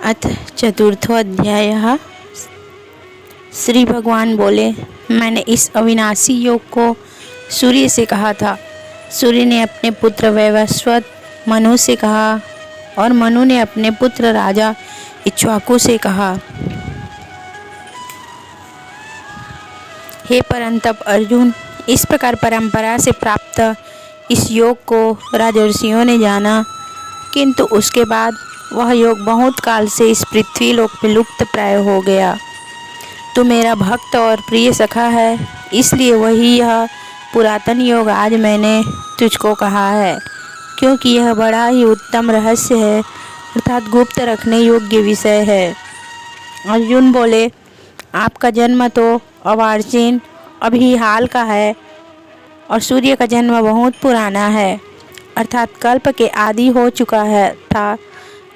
अथ चतुर्थोऽध्यायः। श्री भगवान बोले, मैंने इस अविनाशी योग को सूर्य से कहा था। सूर्य ने अपने पुत्र वैवस्वत मनु से कहा और मनु ने अपने पुत्र राजा इक्ष्वाकु से कहा। हे परंतप अर्जुन, इस प्रकार परंपरा से प्राप्त इस योग को राजर्षियों ने जाना, किंतु उसके बाद वह योग बहुत काल से इस पृथ्वी लोक में लुप्त प्राय हो गया। तू मेरा भक्त और प्रिय सखा है, इसलिए वही यह पुरातन योग आज मैंने तुझको कहा है, क्योंकि यह बड़ा ही उत्तम रहस्य है, अर्थात गुप्त रखने योग्य विषय है। अर्जुन बोले, आपका जन्म तो अर्वाचीन अभी हाल का है और सूर्य का जन्म बहुत पुराना है, अर्थात कल्प के आदि हो चुका है था।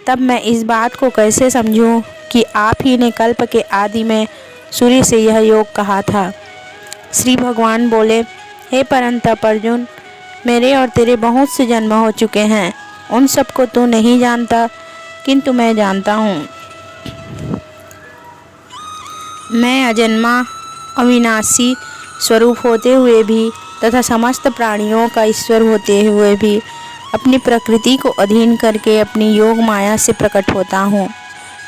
तब मैं इस बात को कैसे समझूं कि आप ही ने कल्प के आदि में सूर्य से यह योग कहा था। श्री भगवान बोले, हे परंतप अर्जुन, मेरे और तेरे बहुत से जन्म हो चुके हैं, उन सबको तू नहीं जानता, किंतु मैं जानता हूँ। मैं अजन्मा अविनाशी स्वरूप होते हुए भी तथा समस्त प्राणियों का ईश्वर होते हुए भी अपनी प्रकृति को अधीन करके अपनी योग माया से प्रकट होता हूँ।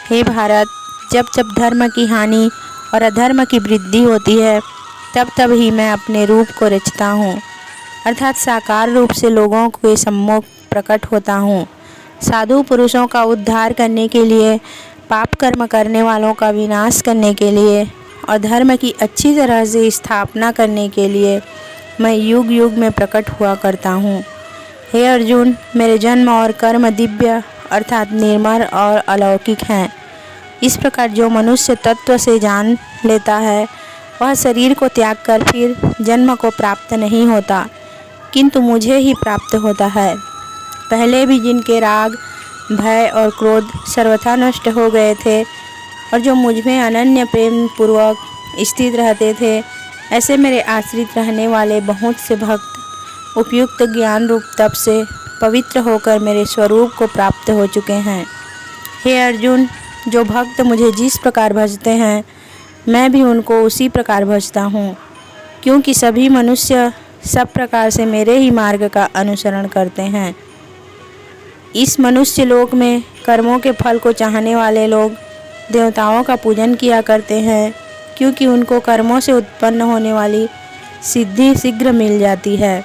हे भारत, जब जब धर्म की हानि और अधर्म की वृद्धि होती है, तब तब ही मैं अपने रूप को रचता हूँ, अर्थात साकार रूप से लोगों के सम्मुख प्रकट होता हूँ। साधु पुरुषों का उद्धार करने के लिए, पाप कर्म करने वालों का विनाश करने के लिए और धर्म की अच्छी तरह से स्थापना करने के लिए मैं युग युग में प्रकट हुआ करता हूँ। हे अर्जुन, मेरे जन्म और कर्म दिव्य अर्थात निर्मल और अलौकिक हैं। इस प्रकार जो मनुष्य तत्व से जान लेता है, वह शरीर को त्याग कर फिर जन्म को प्राप्त नहीं होता, किंतु मुझे ही प्राप्त होता है। पहले भी जिनके राग, भय और क्रोध सर्वथा नष्ट हो गए थे और जो मुझ में अनन्य प्रेम पूर्वक स्थित रहते थे, ऐसे मेरे आश्रित रहने वाले बहुत से भक्त उपयुक्त ज्ञान रूप तप से पवित्र होकर मेरे स्वरूप को प्राप्त हो चुके हैं। हे अर्जुन, जो भक्त मुझे जिस प्रकार भजते हैं, मैं भी उनको उसी प्रकार भजता हूँ, क्योंकि सभी मनुष्य सब प्रकार से मेरे ही मार्ग का अनुसरण करते हैं। इस मनुष्य लोक में कर्मों के फल को चाहने वाले लोग देवताओं का पूजन किया करते हैं, क्योंकि उनको कर्मों से उत्पन्न होने वाली सिद्धि शीघ्र मिल जाती है।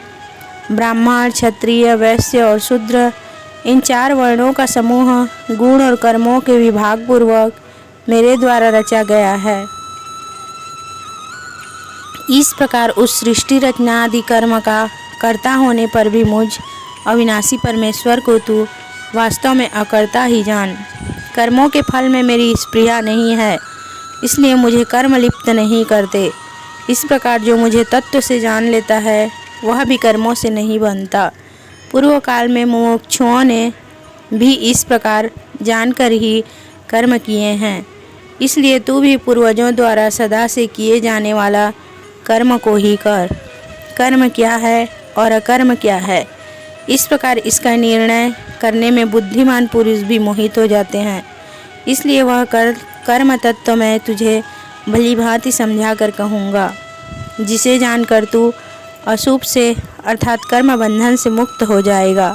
ब्राह्मण, क्षत्रिय, वैश्य और शूद्र, इन चार वर्णों का समूह गुण और कर्मों के विभाग पूर्वक मेरे द्वारा रचा गया है। इस प्रकार उस सृष्टि रचना आदि कर्म का कर्ता होने पर भी मुझ अविनाशी परमेश्वर को तू वास्तव में अकर्ता ही जान। कर्मों के फल में मेरी स्पृहा नहीं है, इसलिए मुझे कर्म लिप्त नहीं करते। इस प्रकार जो मुझे तत्व से जान लेता है, वह भी कर्मों से नहीं बनता। पूर्व काल में मुमुक्षुओं ने भी इस प्रकार जानकर ही कर्म किए हैं, इसलिए तू भी पूर्वजों द्वारा सदा से किए जाने वाला कर्म को ही कर। कर्म क्या है और अकर्म क्या है, इस प्रकार इसका निर्णय करने में बुद्धिमान पुरुष भी मोहित हो जाते हैं। इसलिए वह कर्म तत्व मैं तुझे भली भांति समझा कर कहूँगा, जिसे जानकर तू अशुभ से अर्थात कर्म बंधन से मुक्त हो जाएगा।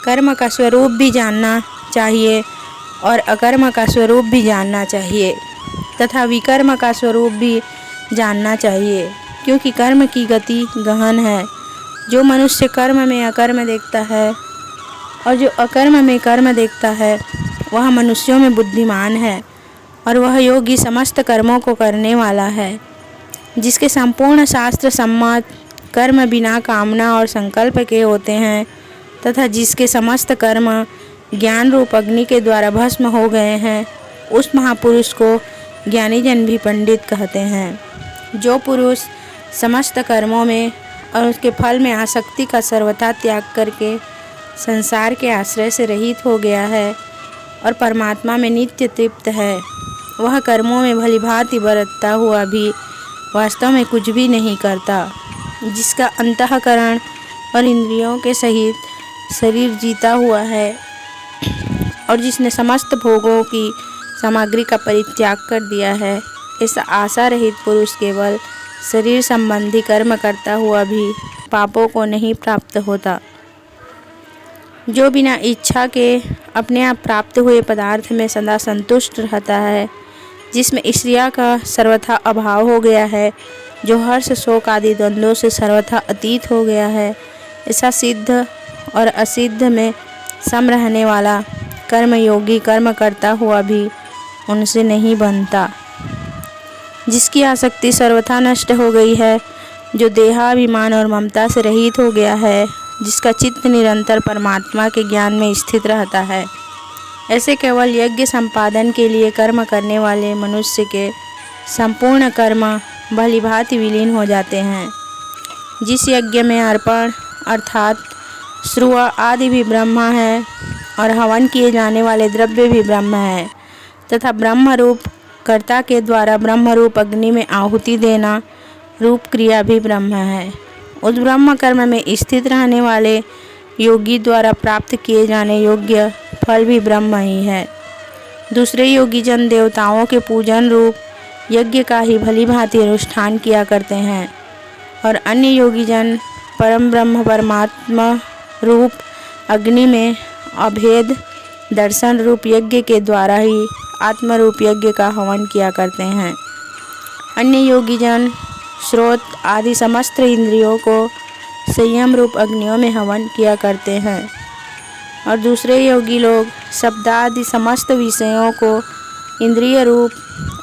कर्म का स्वरूप भी जानना चाहिए और अकर्म का स्वरूप भी जानना चाहिए तथा विकर्म का स्वरूप भी जानना चाहिए, क्योंकि कर्म की गति गहन है। जो मनुष्य कर्म में अकर्म देखता है और जो अकर्म में कर्म देखता है, वह मनुष्यों में बुद्धिमान है और वह योगी समस्त कर्मों को करने वाला है। जिसके संपूर्ण शास्त्र सम्मत कर्म बिना कामना और संकल्प के होते हैं तथा जिसके समस्त कर्म ज्ञान रूप अग्नि के द्वारा भस्म हो गए हैं, उस महापुरुष को ज्ञानी जन भी पंडित कहते हैं। जो पुरुष समस्त कर्मों में और उसके फल में आसक्ति का सर्वथा त्याग करके संसार के आश्रय से रहित हो गया है और परमात्मा में नित्य तृप्त है, वह कर्मों में भली भांति बरतता हुआ भी वास्तव में कुछ भी नहीं करता। जिसका अंतःकरण और इंद्रियों के सहित शरीर जीता हुआ है और जिसने समस्त भोगों की सामग्री का परित्याग कर दिया है, ऐसा आशा रहित पुरुष केवल शरीर संबंधी कर्म करता हुआ भी पापों को नहीं प्राप्त होता। जो बिना इच्छा के अपने आप प्राप्त हुए पदार्थ में सदा संतुष्ट रहता है, जिसमें ईर्ष्या का सर्वथा अभाव हो गया है, जो हर्ष शोक आदि द्वंद्वों से सर्वथा अतीत हो गया है, ऐसा सिद्ध और असिद्ध में सम रहने वाला कर्मयोगी कर्म करता हुआ भी उनसे नहीं बनता। जिसकी आसक्ति सर्वथा नष्ट हो गई है, जो देहाभिमान और ममता से रहित हो गया है, जिसका चित्त निरंतर परमात्मा के ज्ञान में स्थित रहता है, ऐसे केवल यज्ञ संपादन के लिए कर्म करने वाले मनुष्य के संपूर्ण कर्म भलीभांति विलीन हो जाते हैं। जिस यज्ञ में अर्पण अर्थात श्रुआ आदि भी ब्रह्म है और हवन किए जाने वाले द्रव्य भी ब्रह्म है तथा ब्रह्म रूप कर्ता के द्वारा ब्रह्म रूप अग्नि में आहुति देना रूप क्रिया भी ब्रह्म है, उस ब्रह्म कर्म में स्थित रहने वाले योगी द्वारा प्राप्त किए जाने योग्य फल भी ब्रह्म ही है। दूसरे योगी जन देवताओं के पूजन रूप यज्ञ का ही भली भांति अनुष्ठान किया करते हैं और अन्य योगी जन परम ब्रह्म परमात्मा रूप अग्नि में अभेद दर्शन रूप यज्ञ के द्वारा ही आत्म रूप यज्ञ का हवन किया करते हैं। अन्य योगी जन स्रोत आदि समस्त इंद्रियों को संयम रूप अग्नियों में हवन किया करते हैं और दूसरे योगी लोग शब्द आदि समस्त विषयों को इंद्रिय रूप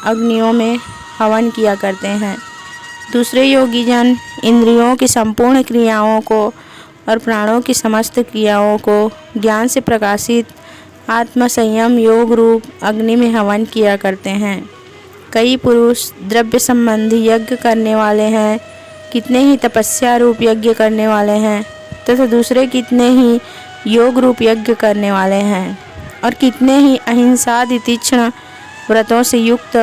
अग्नियों में हवन किया करते हैं। दूसरे योगी जन इंद्रियों की संपूर्ण क्रियाओं को और प्राणों की समस्त क्रियाओं को ज्ञान से प्रकाशित आत्म संयम योग रूप अग्नि में हवन किया करते हैं। कई पुरुष द्रव्य संबंधी यज्ञ करने वाले हैं, कितने ही तपस्या रूप यज्ञ करने वाले हैं तथा दूसरे कितने ही योग रूप यज्ञ करने वाले हैं और कितने ही अहिंसा आदि तीक्ष्ण व्रतों से युक्त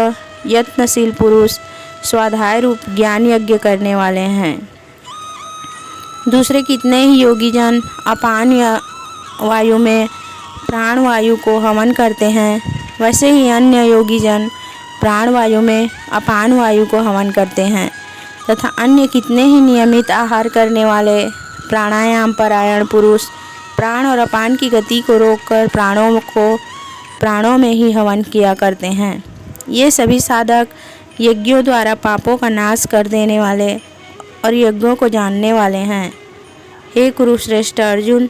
यत्नशील पुरुष स्वाध्याय रूप ज्ञान यज्ञ करने वाले हैं। दूसरे कितने ही योगी जन अपान वायु में प्राण वायु को हवन करते हैं, वैसे ही अन्य योगी जन प्राण वायु में अपान वायु को हवन करते हैं तथा अन्य कितने ही नियमित आहार करने वाले प्राणायाम परायण पुरुष प्राण और अपान की गति को रोककर प्राणों में ही हवन किया करते हैं। ये सभी साधक यज्ञों द्वारा पापों का नाश कर देने वाले और यज्ञों को जानने वाले हैं। हे कुरुश्रेष्ठ अर्जुन,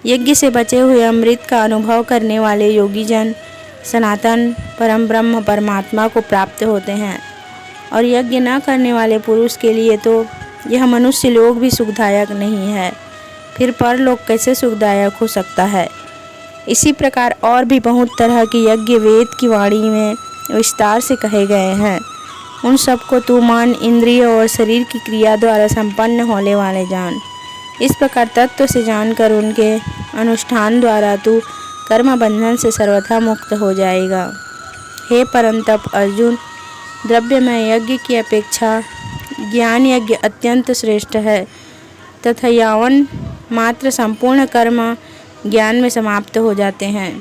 यज्ञ से बचे हुए अमृत का अनुभव करने वाले योगी जन सनातन परम ब्रह्म परमात्मा को प्राप्त होते हैं और यज्ञ न करने वाले पुरुष के लिए तो यह मनुष्य लोक भी सुखदायक नहीं है, फिर परलोक कैसे सुखदायक हो सकता है। इसी प्रकार और भी बहुत तरह के यज्ञ वेद की वाणी में विस्तार से कहे गए हैं। उन सबको तू मन इंद्रिय और शरीर की क्रिया द्वारा संपन्न होने वाले जान। इस प्रकार तत्व से जानकर उनके अनुष्ठान द्वारा तू कर्म बंधन से सर्वथा मुक्त हो जाएगा। हे परंतप अर्जुन, द्रव्यमय यज्ञ की अपेक्षा ज्ञान यज्ञ अत्यंत श्रेष्ठ है तथा यावन मात्र संपूर्ण कर्म ज्ञान में समाप्त हो जाते हैं।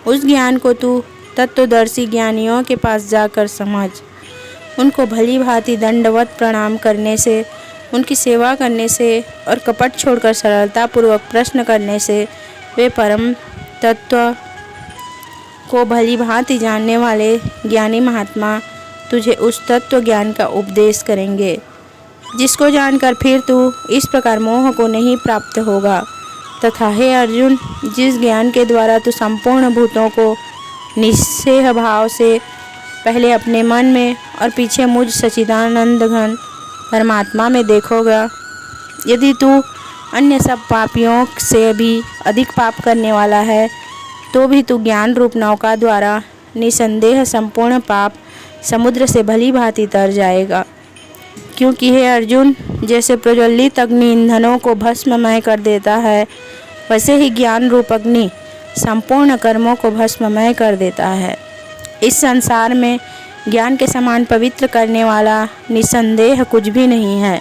उस ज्ञान को तू तत्वदर्शी ज्ञानियों के पास जाकर समझ। उनको भली भांति दंडवत प्रणाम करने से, उनकी सेवा करने से और कपट छोड़कर सरलतापूर्वक प्रश्न करने से वे परम तत्व को भली भांति जानने वाले ज्ञानी महात्मा तुझे उस तत्व ज्ञान का उपदेश करेंगे, जिसको जानकर फिर तू इस प्रकार मोह को नहीं प्राप्त होगा। तथा हे अर्जुन, जिस ज्ञान के द्वारा तू संपूर्ण भूतों को निस्सेह भाव से पहले अपने मन में और पीछे मुझ सच्चिदानंद घन परमात्मा में देखोगा, यदि तू अन्य सब पापियों से भी अधिक पाप करने वाला है तो भी तू ज्ञान रूप नौका द्वारा निसंदेह संपूर्ण पाप समुद्र से भली भांति तर जाएगा। क्योंकि हे अर्जुन, जैसे प्रज्वलित अग्नि ईंधनों को भस्ममय कर देता है, वैसे ही ज्ञान रूप अग्नि संपूर्ण कर्मों को भस्ममय कर देता है। इस संसार में ज्ञान के समान पवित्र करने वाला निसंदेह कुछ भी नहीं है।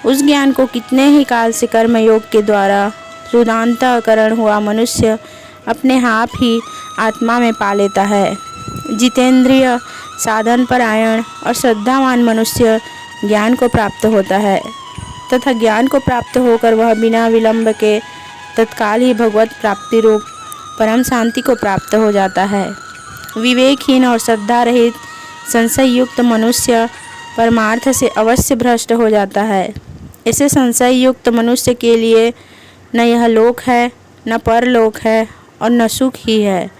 उस ज्ञान को कितने ही काल से कर्मयोग के द्वारा रुदांतकरण हुआ मनुष्य अपने आप ही आत्मा में पा लेता है। जितेंद्रिय, साधन परायण और श्रद्धावान मनुष्य ज्ञान को प्राप्त होता है तथा ज्ञान को प्राप्त होकर वह बिना विलंब के तत्काल ही भगवत प्राप्ति रूप परम शांति को प्राप्त हो जाता है। विवेकहीन और श्रद्धा रहित संशय युक्त मनुष्य परमार्थ से अवश्य भ्रष्ट हो जाता है। ऐसे संशय युक्त मनुष्य के लिए न यह लोक है, न परलोक है और न सुख ही है।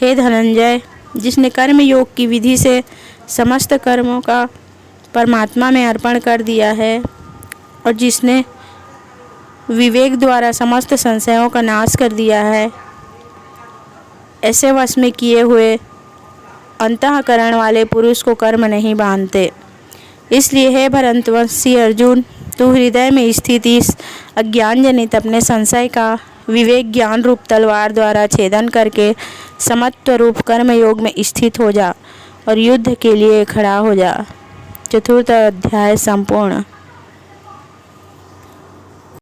हे धनंजय, जिसने कर्म योग की विधि से समस्त कर्मों का परमात्मा में अर्पण कर दिया है और जिसने विवेक द्वारा समस्त संशयों का नाश कर दिया है, ऐसे वश में किए हुए अंतःकरण वाले पुरुष को कर्म नहीं बांधते। इसलिए हे भरतवंशी अर्जुन, तू हृदय में स्थित इस अज्ञान जनित अपने संशय का विवेक ज्ञान रूप तलवार द्वारा छेदन करके समत्व रूप कर्म योग में स्थित हो जा और युद्ध के लिए खड़ा हो जा। चतुर्थ अध्याय संपूर्ण।